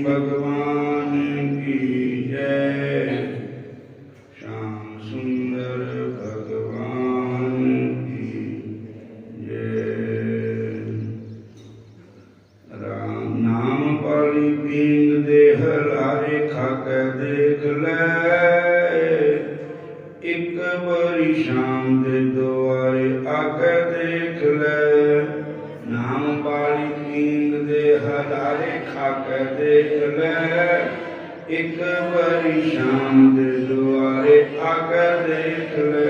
भगवान की जय। श्याम सुंदर भगवान की जय। राम नाम पाली पींग देह लारे खाके देख ले। एक बारी शाम दे दुआरे आके देख ले। नाम पाली पींग देह लारे खाके देख ले। एक बारी शाम दे दुआरे आके देख ले।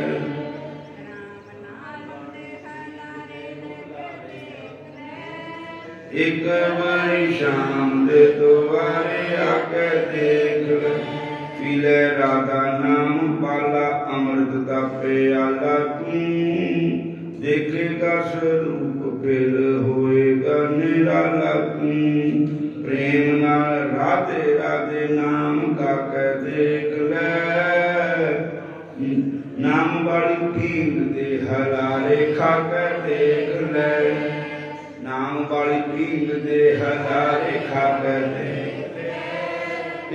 एक बारी शाम दे दुआरे आके देख ले। पीले राधा नाम पाला अमृत का प्याला तू। देखेगा स्वरूप फिर होएगा निराला तू। प्रेम नाल राधे राधे नाम का के देख ले। नाम वाली पींग दे हलारे खा के देख ले। नाम वाली पींग दे हलारे खा के देख ले।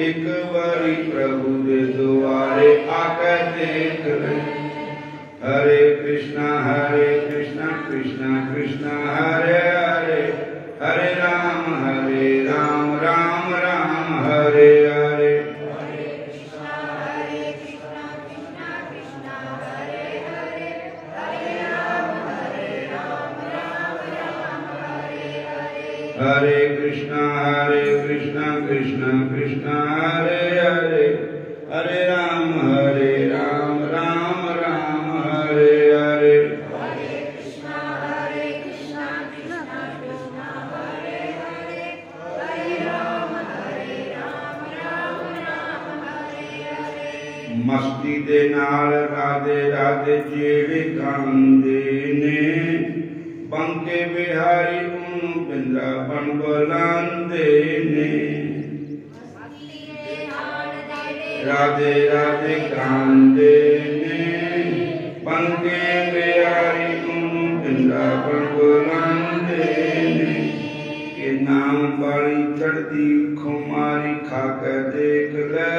एक बारी प्रभु दे द्वारे आके देख ले। हरे कृष्णा कृष्णा कृष्णा हरे हरे। हरे राम राम राम हरे हरे। हरे कृष्णा कृष्णा कृष्णा हरे हरे। हरे राम राम राम हरे हरे। हरे कृष्णा कृष्णा कृष्णा हरे हरे। हरे राम राम राम हरे हरे। हरे कृष्णा कृष्णा कृष्णा हरे हरे। हरे राम राम हरे हरे। मस्ती दे नाल राधे राधे जेड़े गांदे ने। बंके बिहारी वृंदावन बुलांदे ने। राधे राधे गांदे ने। बंके बिहारी वृंदावन बुलांदे ने। के नाम वाली चढ़ती खुमारी खाके देख ले।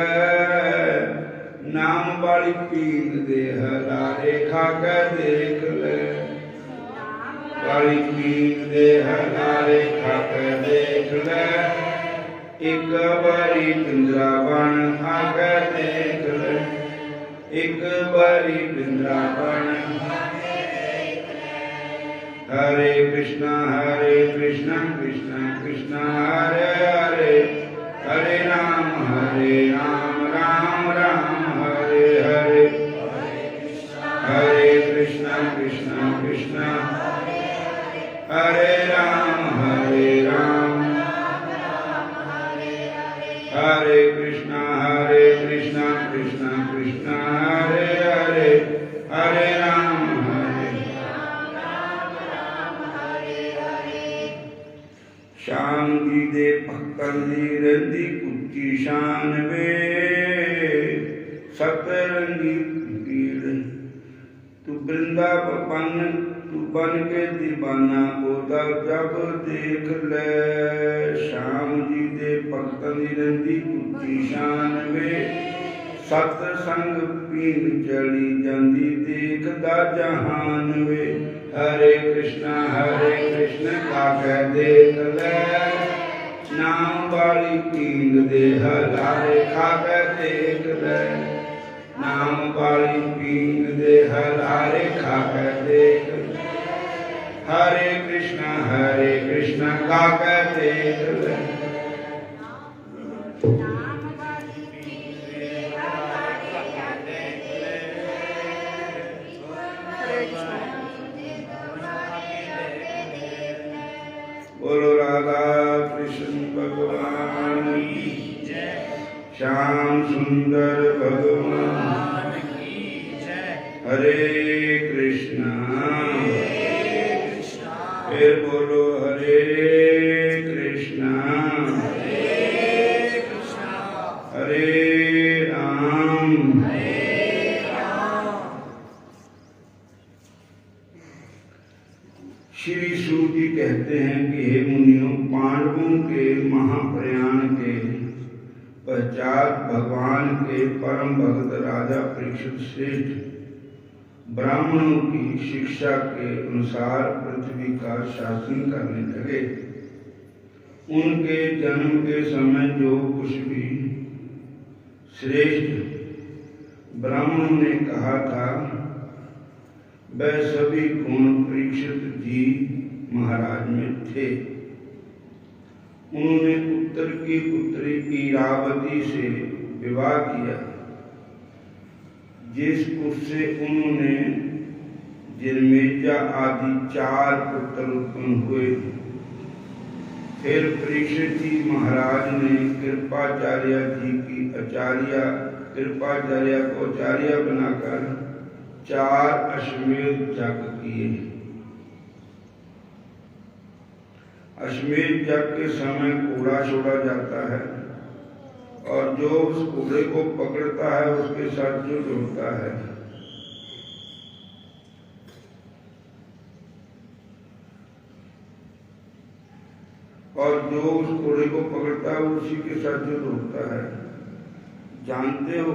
नाम वाली पींग दे हलारे खाके देख ले। वाली पींग दे हलारे खाके देख ले। एक बारी वृंदावन आके देख ले। एक बारी वृंदावन आके देख ले। हरे कृष्णा कृष्णा कृष्णा हरे हरे। हरे राम राम हरे हरे। हरे कृष्णा कृष्णा हरे राम हरे कृष्णा कृष्णा कृष्णा हरे हरे। हरे राम हरे हरे। श्याम जी दे भक्तन दी रंदी उच्ची शान वे। सतरंगी पीड़ तू वृंदावन तू बन के दीवाना ओदा जब देख ले। श्याम जी दे भक्तन दी रंदी उच्ची शान वे। सतसंग पीन चली जांदी देखदा जहान वे। हरे कृष्णा काके देख ले। नाम वाली पींग दे हलारे खाके देख ले। नाम वाली पींग दे हलारे खाके देख ले। हरे कृष्णा काके देख ले। बोलो राधा कृष्ण भगवान की जय। श्याम सुंदर भगवान की जय। हरे कृष्णा फिर बोलो हरे कृष्णा हरे राम श्री सूत जी कहते हैं कि हे मुनियों, पांडवों के महाप्रयाण के पश्चात भगवान के परम भक्त राजा परीक्षित श्रेष्ठ ब्राह्मणों की शिक्षा के अनुसार पृथ्वी का शासन करने लगे। उनके जन्म के समय जो कुछ भी श्रेष्ठ ब्राह्मणों ने कहा था वह सभी गुण परीक्षित जी महाराज में थे। उन्होंने उत्तर की पुत्री इरावती से विवाह किया, जिस उससे उन्होंने जन्मेजय आदि 4 पुत्र उत्पन्न हुए। फिर परीक्षित जी महाराज ने कृपाचार्य जी की कृपाचार्य को आचार्य बनाकर 4 अश्वमेध यज्ञ किए। अश्वमेध यज्ञ के समय घोड़ा छोड़ा जाता है और जो उस घोड़े को पकड़ता है उसके साथ जो जुड़ता है, और जो उस घोड़े को पकड़ता है उसी के साथ जो जुड़ता है। जानते हो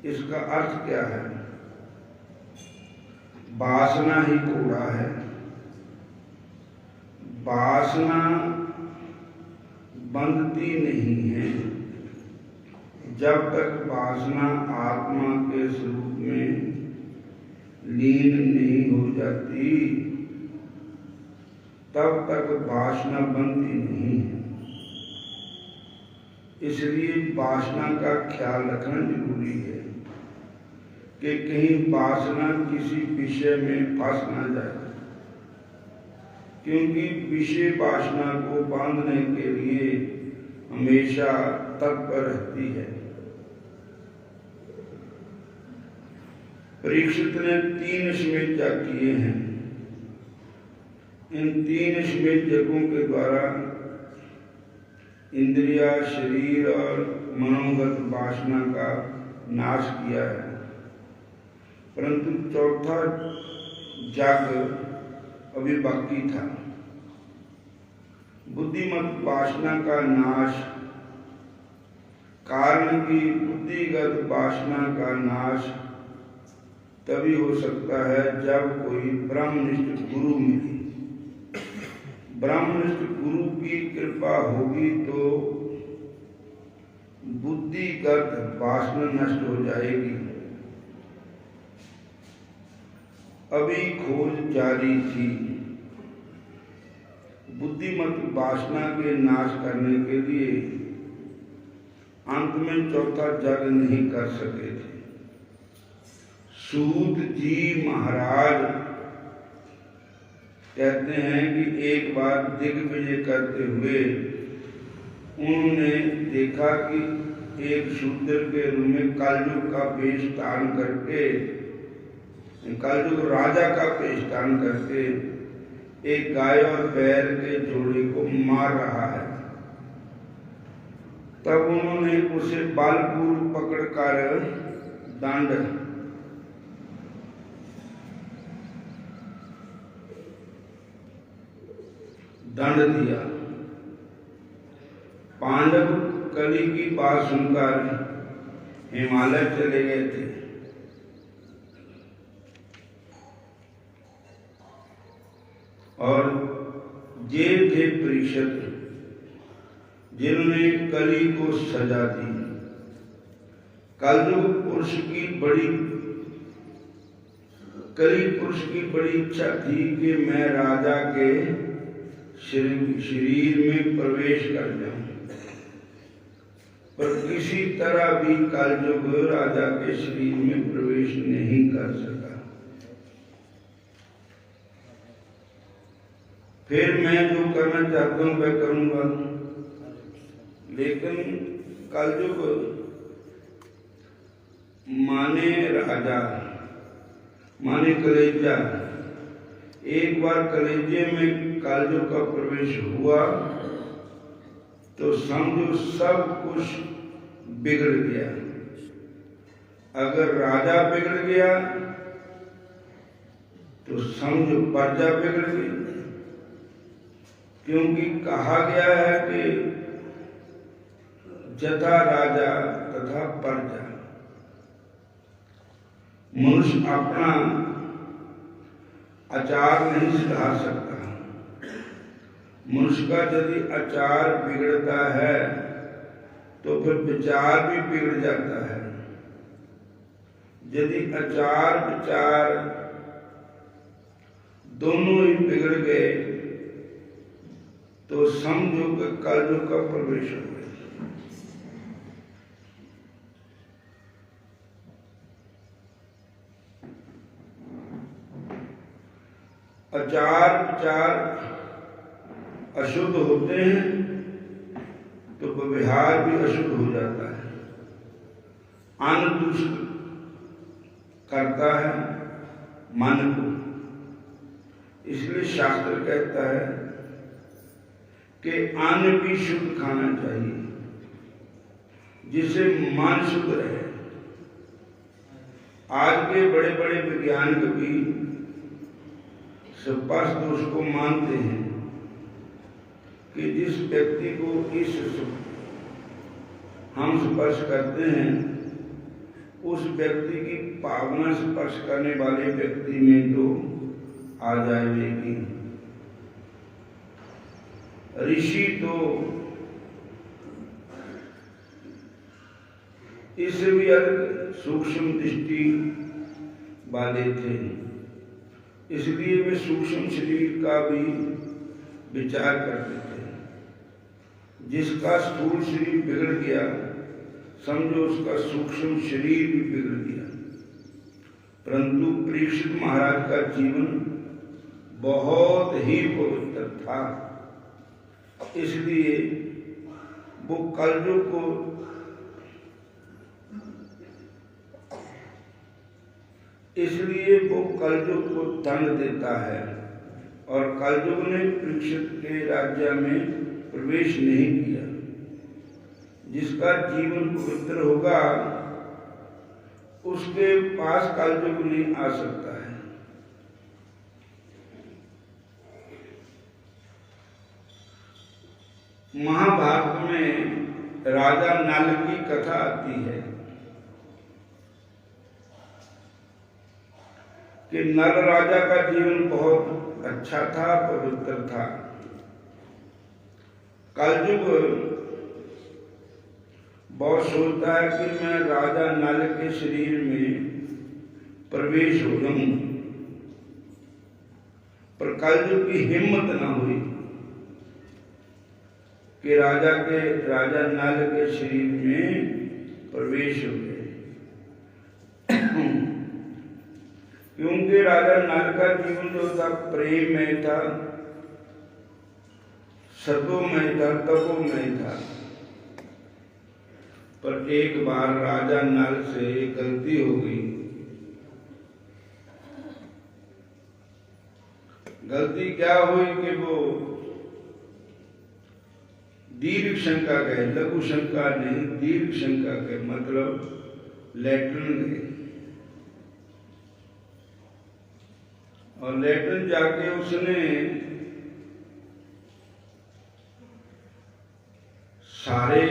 इसका अर्थ क्या है? वासना ही घोड़ा है। वासना बंधती नहीं है। जब तक वासना आत्मा के स्वरूप में लीन नहीं हो जाती तब तक वासना बनती नहीं है। इसलिए वासना का ख्याल रखना जरूरी है कि कहीं वासना किसी विषय में फंस ना जाए, क्योंकि विषय वासना को बांधने के लिए हमेशा तत्पर रहती है। परीक्षित ने 3 अश्वमेध यज्ञ किए हैं। इन 3 अश्वमेध यज्ञों के द्वारा इंद्रिया, शरीर और मनोगत वासना का नाश किया है, परंतु चौथा यज्ञ अभी बाकी था। बुद्धिमत वासना का नाश, कारण की बुद्धिगत वासना का नाश तभी हो सकता है जब कोई ब्रह्मनिष्ठ गुरु मिले। ब्रह्मनिष्ठ गुरु की कृपा होगी तो बुद्धिगत वासना नष्ट हो जाएगी। अभी खोज जारी थी। बुद्धिमत वासना के नाश करने के लिए अंत में चौथा यज्ञ नहीं कर सके थे। सूत जी महाराज कहते हैं कि एक बार दिग्विजय करते हुए उन्होंने देखा कि एक शूद्र के रूप में कलयुग का वेश धारण करके, कलयुग राजा का वेश धारण करके एक गाय और बैल के जोड़े को मार रहा है। तब उन्होंने उसे बलपूर्वक पकड़कर दंड दिया। पांडव कली की बात सुनकर हिमालय चले गए थे। और ये थे परीक्षित जिन्होंने कली को सजा दी। कलयुग पुरुष की बड़ी इच्छा थी कि मैं राजा के शरीर में प्रवेश कर जाऊं, पर किसी तरह भी कलयुग राजा के शरीर में प्रवेश नहीं कर सका। फिर मैं जो करना चाहता हूं वह करूंगा, लेकिन कलयुग माने राजा माने कलेजा। एक बार कलेजे में कलयुग का प्रवेश हुआ तो समझो सब कुछ बिगड़ गया। अगर राजा बिगड़ गया तो समझो प्रजा बिगड़ गई, क्योंकि कहा गया है कि जथा राजा तथा प्रजा। मनुष्य अपना आचार नहीं सुधार सकता। मनुष्य का यदि आचार बिगड़ता है तो फिर विचार भी बिगड़ जाता है। यदि आचार विचार दोनों ही बिगड़ गए तो समझो कि कलयुग का प्रवेश हो गया। आचार विचार अशुद्ध होते हैं तो व्यवहार भी अशुद्ध हो जाता है, अन्न दूषित करता है मन को। इसलिए शास्त्र कहता है कि अन्न भी शुद्ध खाना चाहिए जिससे मन शुद्ध रहे। आज के बड़े बड़े वैज्ञानिक भी स्पर्श दोष को मानते हैं कि जिस व्यक्ति को इस हम स्पर्श करते हैं उस व्यक्ति की पावना स्पर्श करने वाले व्यक्ति में तो आ जाएगी। ऋषि तो इससे भी अधिक सूक्ष्म दृष्टि वाले थे, इसलिए वे सूक्ष्म शरीर का भी विचार करते थे। जिसका स्थूल शरीर बिगड़ गया समझो उसका सूक्ष्म शरीर भी बिगड़ गया। परंतु परीक्षित महाराज का जीवन बहुत ही पवित्र था, इसलिए वो कलयुग को दंड देता है और कलयुग ने परीक्षित के राज्य में प्रवेश नहीं किया। जिसका जीवन पवित्र होगा उसके पास कलयुग नहीं आ सकता है। महाभारत में राजा नल की कथा आती है कि नल राजा का जीवन बहुत अच्छा था, पवित्र था। कलयुग बहुत सोचता है कि मैं राजा नल के शरीर में प्रवेश हो जाऊं, पर कलयुग की हिम्मत ना हुई कि राजा नल के शरीर में प्रवेश हो गए। क्योंकि राजा नल का जीवन जो था प्रेम में था, सतो में था, तपो में था। पर एक बार राजा नल से गलती हो गई। गलती क्या हुई कि वो दीर्घ शंका गए, लघु शंका नहीं, दीर्घ शंका गए, मतलब लैट्रिन गए। और लैट्रिन जाके उसने सारे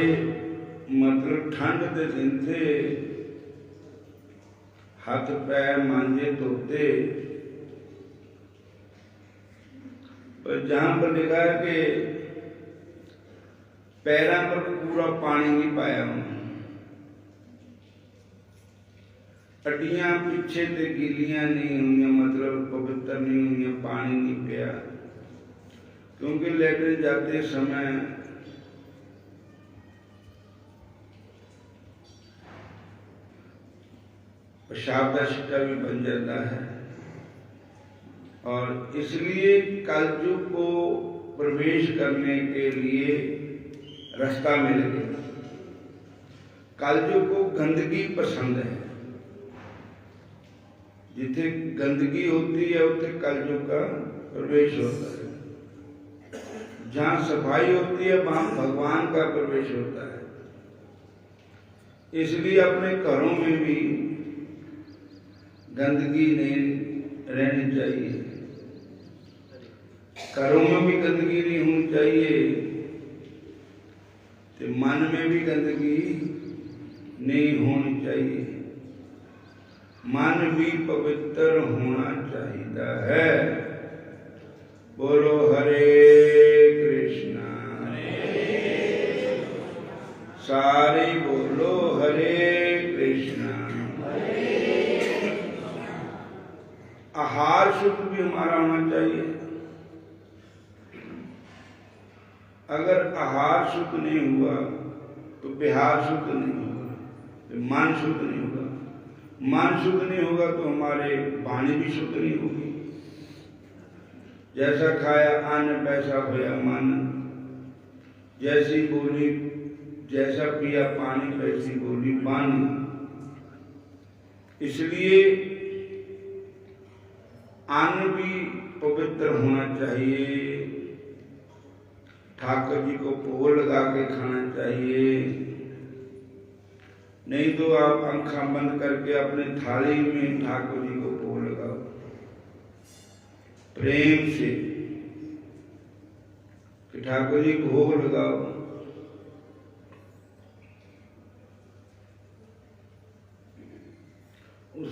मतलब ठंड के दिन थे, हाथ पैर मांजे धोते, पर जहां पर लिखा है कि पैरों पर पूरा पानी नहीं पाया, अड्डियां पीछे से गीलियां नहीं हुई, मतलब पवित्र नहीं हुई, पानी नहीं पिया। क्योंकि लैट्रिन जाते समय पेशाब का सिक्का भी बन जाता है, और इसलिए कलयुग को प्रवेश करने के लिए रास्ता मिल गया। कलयुग को गंदगी पसंद है, जिथे गंदगी होती है उसे कलयुग का प्रवेश होता है। जहाँ सफाई होती है वहाँ भगवान का प्रवेश होता है। इसलिए अपने घरों में भी गंदगी नहीं रहनी चाहिए। घरों में भी गंदगी नहीं होनी चाहिए, तो मन में भी गंदगी नहीं होनी चाहिए। मन भी पवित्र होना चाहिए है। बोलो हरे कृष्णा, सारे बोलो हरे कृष्णा। आहार शुद्ध भी हमारा होना चाहिए। अगर आहार शुद्ध नहीं हुआ तो विहार शुद्ध नहीं होगा, तो मन शुद्ध नहीं होगा। मन शुद्ध नहीं होगा तो हमारे वाणी भी शुद्ध नहीं होगी। जैसा खाया अन्न वैसा होया मन, जैसी बोली जैसा पिया पानी वैसी बोली वाणी। इसलिए अन्न भी पवित्र होना चाहिए। ठाकुर जी को भोग लगा के खाना चाहिए, नहीं तो आप आंखें बंद करके अपने थाली में ठाकुर जी को भोग लगाओ प्रेम से कि ठाकुर जी भोग लगाओ।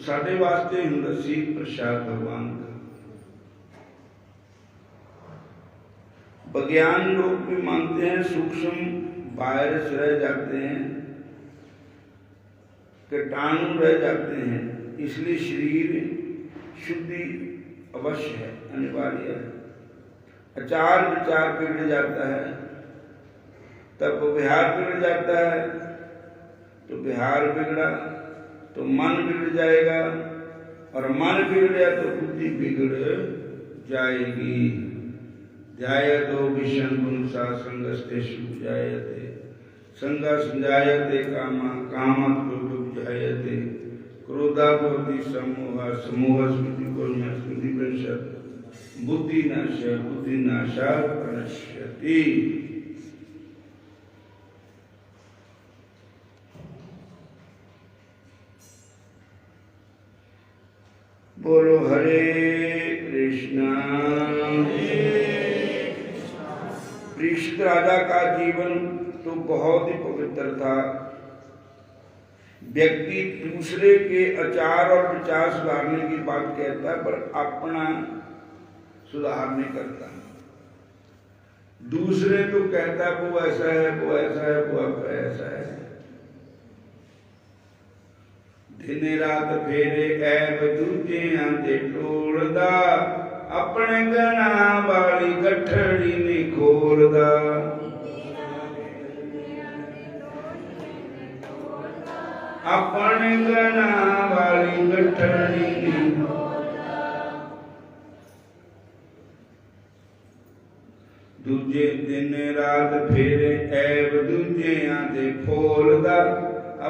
साढ़े वास्ते हुंदा सी प्रसाद भगवान का। विज्ञान लोग भी मानते हैं सूक्ष्म वायरस रह जाते हैं, कीटाणु रह जाते हैं, इसलिए शरीर शुद्धि अवश्य है, अनिवार्य है। आचार विचार बिगड़ जाता है तब विहार बिगड़ जाता है, तो विहार बिगड़ा तो मन बिगड़ जाएगा, और मन बिगड़ गया तो बुद्धि बिगड़ जाएगी। ध्यायतो विषम पुंसा संगस्तेषु जायते, संगस जायते कामा, कामात् क्रोधो जायते, क्रोधा भवति समूहः, समूहः स्मृतिभ्रंशः, स्मृतिभ्रंशात् बुद्धिनाशः, बुद्धिनाशात् प्रणश्यति। बोलो हरे कृष्णा। परीक्षित राजा का जीवन तो बहुत ही पवित्र था। व्यक्ति दूसरे के आचार और विचार सुधारने की बात कहता है, पर अपना सुधार नहीं करता। दूसरे तो कहता है वो ऐसा है, वो ऐसा है, वो ऐसा है। दिन रात फेरे ऐब दूजे आंते टोलदा, अपने गना वाली गठड़ी नहीं खोलदा। अपने गना वाली गठड़ी नहीं खोलदा। दूजे दिन रात फेरे ऐब दूजे आंते फोलदा,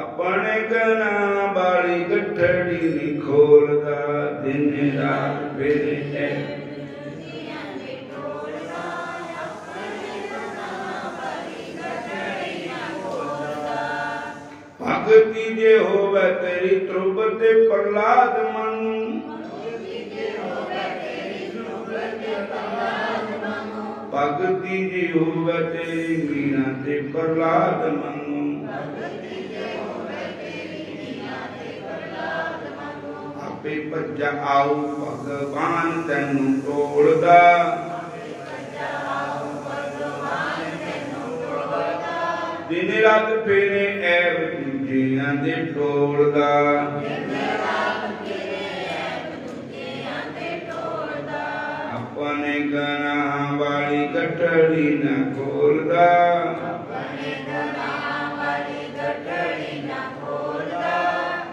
अपने गना वाली गठड़ी नहीं खोलदा। दिन रात फेरे ऐब भगति जे होवे तेरी त्रुपते प्रहलाद मनु, भगति जे होवे तेरी मीना ते प्रहलाद मनु। आपे भज्जा आओ भगवान तेनू तोड़दा, दिन रात फेरे ऐब दूजियां दे टोलदा। अपने गना वाली गठड़ी न खोलदा।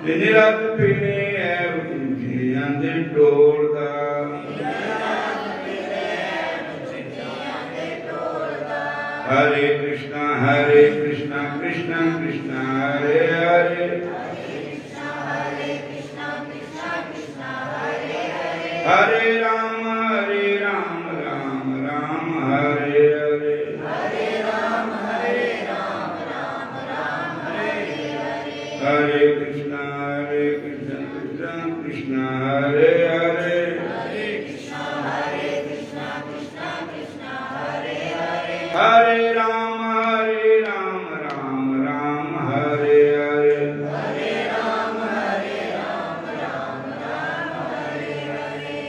दिन रात फेरे ऐब दूजियां दे टोलदा। हरे कृष्णा कृष्णा कृष्णा हरे हरे, हरे राम राम राम हरे हरे। हरे कृष्णा कृष्णा कृष्णा हरे हरे,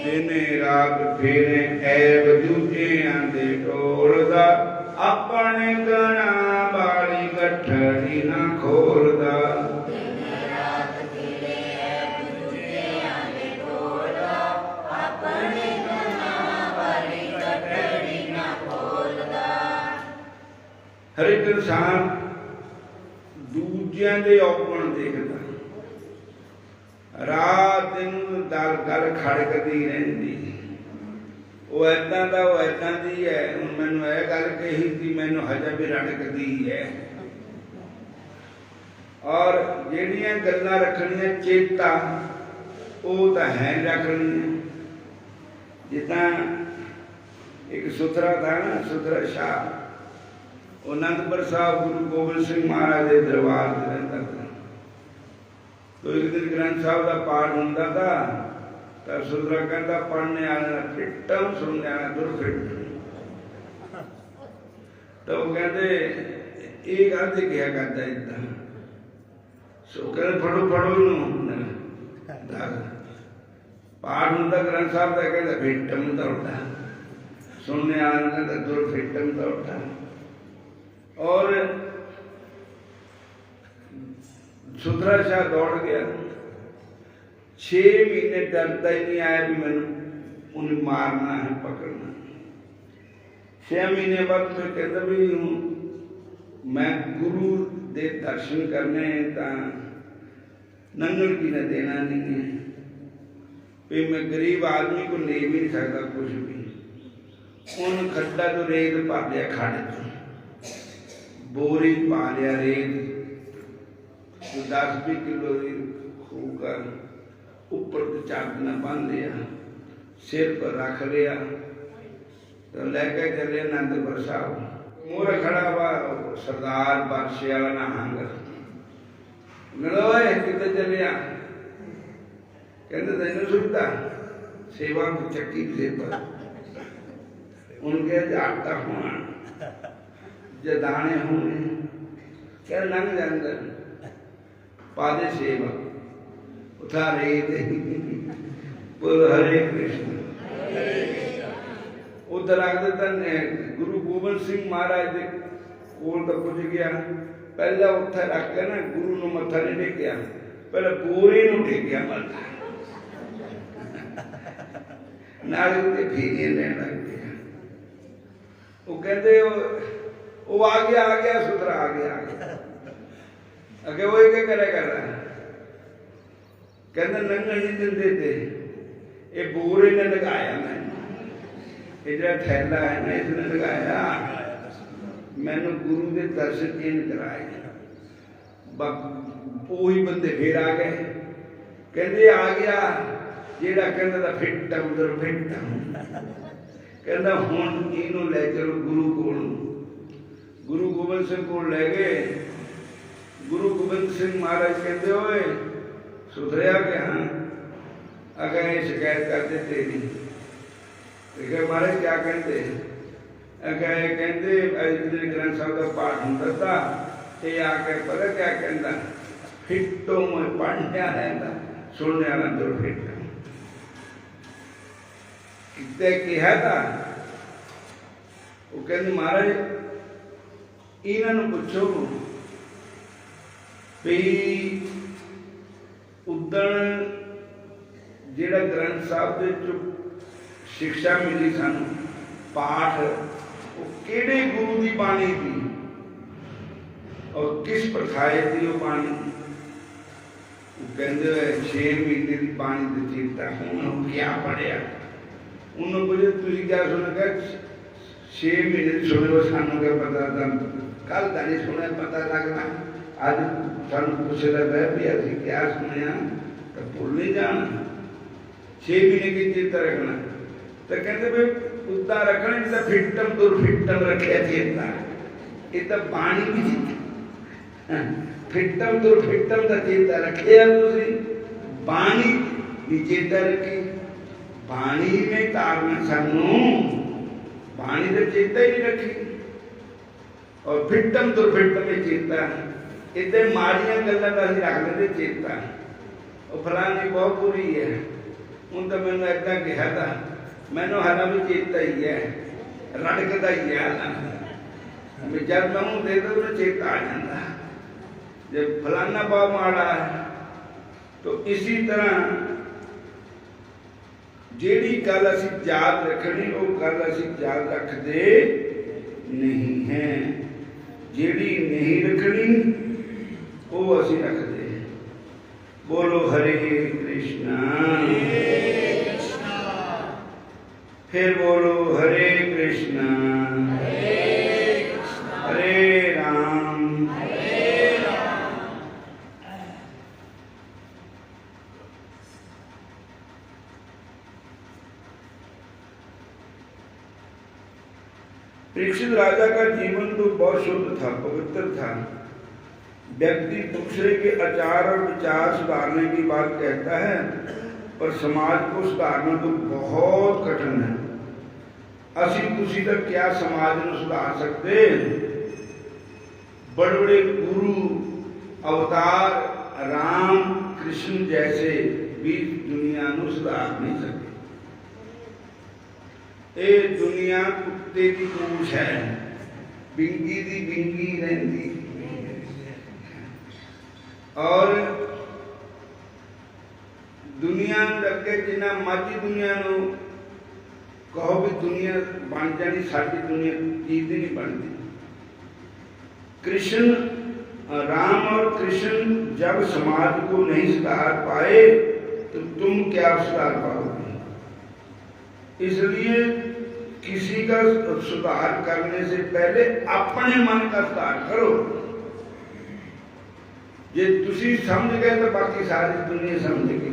दिने रात फेरे ऐब दूजियां दे टोलदा अपने गणा वाली गठड़ी ना खोलदा हर एक इंसान दूजियां दे औगण देखदा रात नूं गल खड़कदी रहिंदी वो ऐदां दा वो ऐदां दी है हुण मैनूं इह गल कही सी मैनूं हजे भी रड़कदी है और जिहड़ियां गल्लां रखणियां चेता वो तां है रखणियां जिद्दां एक सुथरा था ना सुथरा शाह आनंदपुर साहब गुरु गोबिंद सिंह महाराज के दरबार में रहता था तो एक दिन ग्रंथ साहब का पाठ होता था तो सुधरा कहता पढ़ने वाले फिटम सुनने वाला दुरफिट तो वो कहते ये कहते क्या करता इदा सो कहते फड़ो फड़ो पाठ होता ग्रंथ साहब का कहता फिटम दौड़ा सुनने वाले कहता दुरफिटम दौड़ा और सुथरा शाह दौड़ गया 6 महीने डरता ही नहीं आया भी मैंने उन्हें मारना है पकड़ना 6 महीने बाद मैं कहता भी हूँ मैं गुरु दे दर्शन करने ता नंगल की ने देना नहीं है भी मैं गरीब आदमी को ले भी नहीं सकता कुछ भी उन खड्डा तो रेत पा लिया खाड़े तो बोरी पा लिया रेत तो 10-20 किलो होकर ऊपर तो चादर बांध लिया सिर पर रख लिया तो लेके चले आनंदपुर साहब मोर खड़ा हुआ सरदार बादशाह वाला नहांग मिलो कितने चलिया कहते तेन सुनता सेवा को चक्की से पर उनके आटा होना जदाने होंगे क्या लंघ जाएंगे पादे सेवा उठा रही थे बोल हरे कृष्ण उधर आगे तन गुरु गोबिंद सिंह महाराज के कोल तक पहुंच गया पहला उत्थे रख के ना गुरु नु मत्था नहीं टेकिया पहले पूरी नु टेकिया मत्था नाले ते फेरियां लेन लग गया वो कहते वो आ गया सुथरा आ गया अगे वो क्या करे कर रहा है कहते नंगल नहीं दिंदे थे ये बोरे ने लगाया मैंने ये थैला है ना इसने लगाया मैंने गुरु के दर्शन इन कराए वही बंदे फिर आ गए कहते आ गया जेड़ा कहता फिटम उधर फिटम कहता हुण इनू ले चलो गुरु कोल गुरु गोबिंद सिंह को ले गए गुरु गोबिंद सिंह महाराज कहते होए सुधरिया के हाँ अगर ये शिकायत करते तेरी तो महाराज क्या कहते अगर कहते ग्रंथ साहब का पाठ होता था ये आके पता क्या कहता फिटो में पढ़ने रहता सुनने वाला दुर्फिट कितने कहा था वो कहते महाराज इन्हों पूछो भी उदण जिहड़ा ग्रंथ साहब दे चो शिक्षा मिली सानू पाठ वो किहड़े गुरु की बाणी थी और किस प्रथाए थी वो बाणी कहते 6 महीने की बाणी तो चेता हूँ क्या पढ़िया उन्होंने बोले तुम क्या सुनेगा 6 महीने सुने सानू क्या पता था कल का नहीं सुने पता लगना आज सानू पूछता है भी अभी क्या सुनिया तो भूल नहीं जाना 6 महीने की चेता रखना तो कहते भाई उदा रखना जिदा फिटम दुरफिटम रखे चेता ये तो पानी भी चेता फिटम दुरफिटम का चेता रखे पानी भी चेता रखी पानी में तारना सानू पानी तो चेता ही नहीं रखी और फिटम दुरफिटम में चेता इतने माड़िया गल्लां दा असीं रख लेंदे चेता और फलानी बहुत बुरी है ਹੁਣ ਤਾਂ ਮੈਨੂੰ ਏਦਾਂ ਕਿਹਾ ਤਾਂ ਮੈਨੂੰ ਹਾਲਾ ਵੀ ਚੇਤਾ ਹੀ ਹੈ, ਰੜਕਦਾ ਹੀ ਹੈ ਹਾਲਾ ਵੀ ਜਦ ਮੈਂ ਉਹਨੂੰ ਦੇਖਦਾ ਉਹਨੂੰ ਚੇਤਾ ਆ ਜਾਂਦਾ ਜੇ फलाना भाव माड़ा है। तो इसी तरह जेड़ी गल असी याद रखनी वो गल असी याद रखते नहीं है, जेड़ी नहीं रखनी वो असी रखते हैं। बोलो हरे कृष्णा, फिर बोलो हरे कृष्णा हरे राम। परीक्षित राजा का जीवन तो बहुत शुद्ध था, पवित्र था। व्यक्ति दूसरे के आचार और विचार सुधारने की बात कहता है, पर समाज को सुधारना तो बहुत कठिन है। असी तुसी तक क्या समाज में सुधार सकते? बड़े बड़े गुरु अवतार राम कृष्ण जैसे भी दुनिया को सुधार नहीं सकते। ये दुनिया कुत्ते की पूंछ है, बिंगी दी बिंगी रहती। और दुनिया लगे जिन्ना मर्जी दुनिया नो कहो भी दुनिया बन जानी, साडी दुनिया चीज नहीं बनती। कृष्ण राम और कृष्ण जब समाज को नहीं सुधार पाए तो तुम क्या सुधार पाओगे? इसलिए किसी का सुधार करने से पहले अपने मन का सुधार करो। जे तुसी समझ गए तो बाकी सारी दुनिया समझेगी।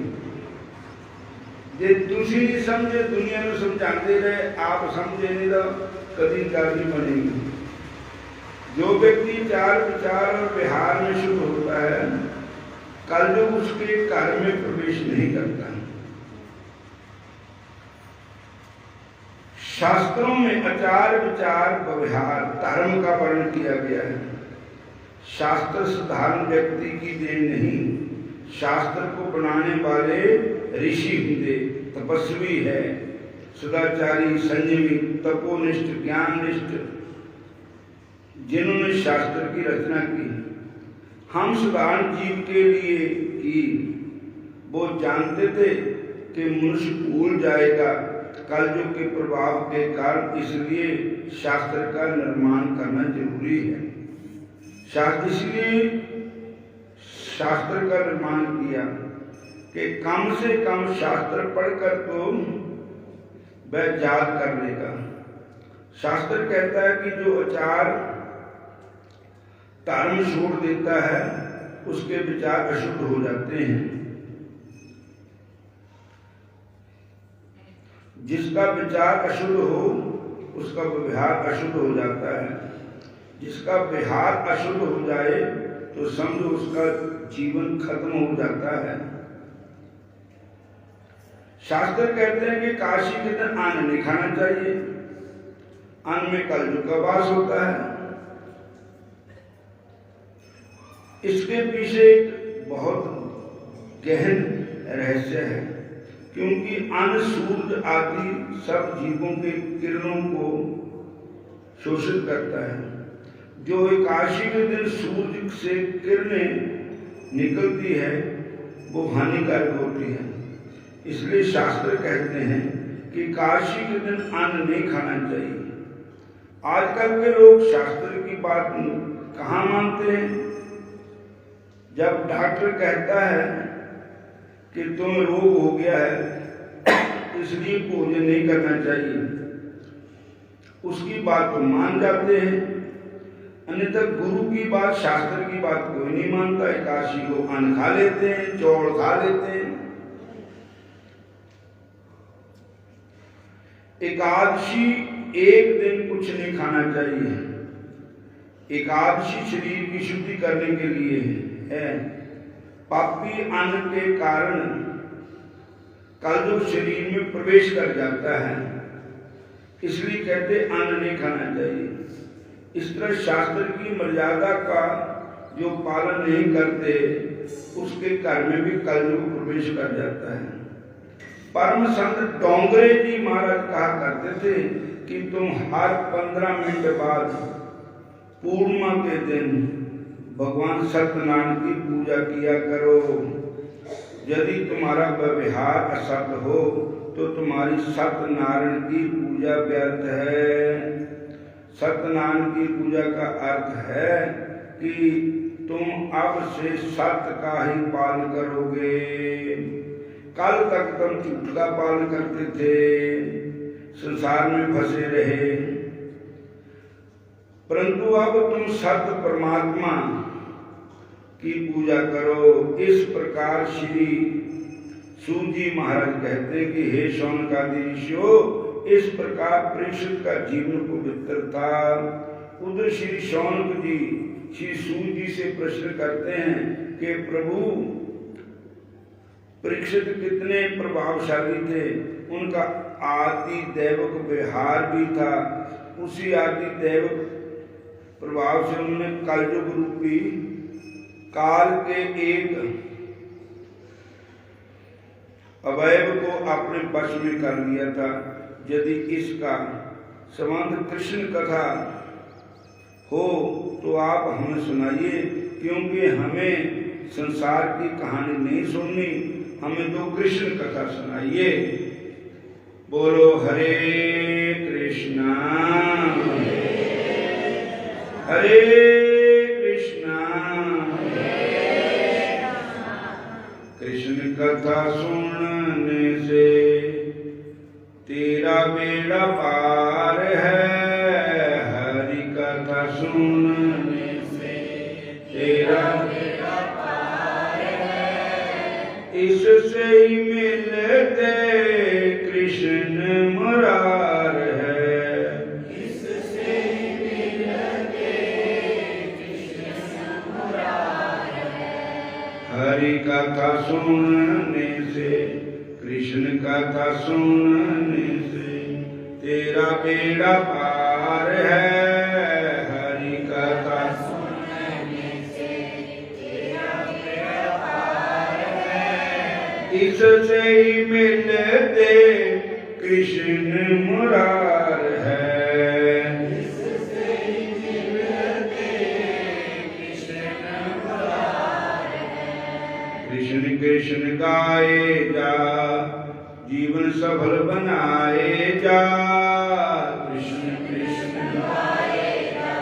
जे तुसी नहीं समझे दुनिया को समझाते रहे, आप समझे नहीं तो कभी गल नहीं बनेगी। जो व्यक्ति चार विचार और व्यवहार में शुद्ध होता है, कलयुग उसके घर में प्रवेश नहीं करता। शास्त्रों में आचार विचार व्यवहार धर्म का वर्णन किया गया है। शास्त्र साधारण व्यक्ति की देन नहीं, शास्त्र को बनाने वाले ऋषि हुए, तपस्वी है, सदाचारी, संयमी, तपोनिष्ठ, ज्ञाननिष्ठ, जिन्होंने शास्त्र की रचना की। हम साधारण जीव के लिए की, वो जानते थे कि मनुष्य भूल जाएगा कलयुग के प्रभाव के कारण, इसलिए शास्त्र का निर्माण करना जरूरी है। शास्त्र इसलिए शास्त्र का निर्माण किया कि कम से कम शास्त्र पढ़कर तो वह याद कर लेगा। शास्त्र कहता है कि जो आचार धर्म छोड़ देता है उसके विचार अशुद्ध हो जाते हैं। जिसका विचार अशुद्ध हो उसका व्यवहार अशुद्ध हो जाता है। जिसका व्यवहार अशुद्ध हो जाए तो समझो उसका जीवन खत्म हो जाता है। शास्त्र कहते हैं कि काशी के दिन अन्न नहीं खाना चाहिए, अन्न में कलयुग का वास होता है। इसके पीछे एक बहुत गहन रहस्य है, क्योंकि अन्न सूर्य आदि सब जीवों के किरणों को शोषित करता है। जो एकादशी के दिन सूर्य से किरणें निकलती है वो हानिकारक होती है। इसलिए शास्त्र कहते हैं कि एकादशी के दिन अन्न नहीं खाना चाहिए। आजकल के लोग शास्त्र की बात कहाँ मानते हैं? जब डॉक्टर कहता है कि तुम्हें रोग हो गया है इसलिए भोजन नहीं करना चाहिए, उसकी बात को मान जाते हैं। अन्यथा गुरु की बात, शास्त्र की बात कोई नहीं मानता। एकादशी को अन्न खा लेते हैं, चौड़ खा लेते हैं। एकादशी एक दिन कुछ नहीं खाना चाहिए। एकादशी शरीर की शुद्धि करने के लिए है। पापी अन्न के कारण कलयुग शरीर में प्रवेश कर जाता है, इसलिए कहते अन्न नहीं खाना चाहिए। इस तरह शास्त्र की मर्यादा का जो पालन नहीं करते उसके घर में भी कलयुग प्रवेश कर जाता है। परम संत डोंगरे जी महाराज कहा करते थे कि तुम हर 15 मिनट बाद पूर्णिमा के दिन भगवान सत्यनारायण की पूजा किया करो। यदि तुम्हारा व्यवहार असत हो तो तुम्हारी सत्यनारायण की पूजा व्यर्थ है। सत्यनारायण की पूजा का अर्थ है कि तुम अब से सत्य का ही पालन करोगे। कल तक तुम झूठ का पालन करते थे, संसार में फंसे रहे, परंतु अब तुम सत्य परमात्मा की पूजा करो। इस प्रकार श्री सूत जी महाराज कहते हैं कि हे शौनकादि ऋषियों, इस प्रकार परीक्षित का जीवन पवित्र था। उधर श्री शौनक जी श्री सूत जी से प्रश्न करते हैं कि प्रभु परीक्षित कितने प्रभावशाली थे, उनका आदि दैवक व्यवहार भी था। उसी आदि दैवक प्रभाव से उन्होंने कलयुग रूपी काल के एक अवयव को अपने वश में कर लिया था। यदि इसका संबंध कृष्ण कथा हो तो आप हमें सुनाइए, क्योंकि हमें संसार की कहानी नहीं सुननी, हमें तो कृष्ण कथा सुनाइए। बोलो हरे कृष्णा हरे कृष्णा कृष्ण कथा सुनने से तेरा बेड़ा पार है। हरि कथा सुनने से तेरा बेड़ा पार है। इससे ही मिलते कृष्ण मुरार है। इससे ही मिलते कृष्ण मुरार है। हरि कथा सुनने से कृष्ण कथा सुनने से तेरा बेड़ा पार है। हरि कथा सुनने से तेरा बेड़ा पार है। इससे ही मिलते कृष्ण मुरार है। इससे ही मिलते कृष्ण मुरार है। कृष्ण कृष्ण गाए जा, जीवन सफल बनाए जा। कृष्ण कृष्ण गाए जा,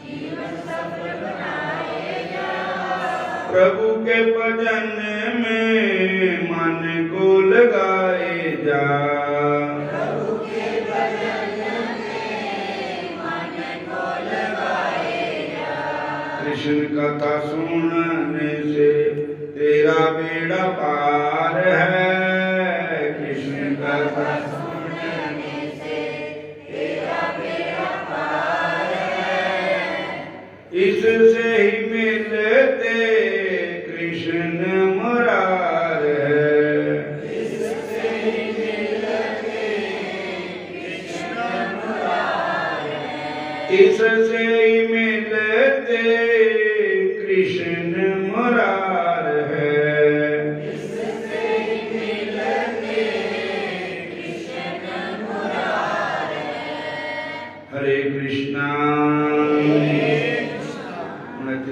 जीवन सफल बनाए जा। प्रभु के भजन में मन को लगाए जा। प्रभु के भजन में मन को लगाए जा। कृष्ण कथा सुनने से तेरा बेड़ा पार है। कृष्ण कथा सुनने से तेरा बेड़ा पार है। इससे ही मिलते कृष्ण मुरार है। इससे ही मिलते कृष्ण मुरार है। इससे ही मिलते कृष्ण मुरार है। इससे ही मिलते कृष्ण मुरार है। हरे कृष्णा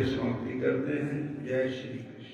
समाप्ति करते हैं। जय श्री कृष्ण।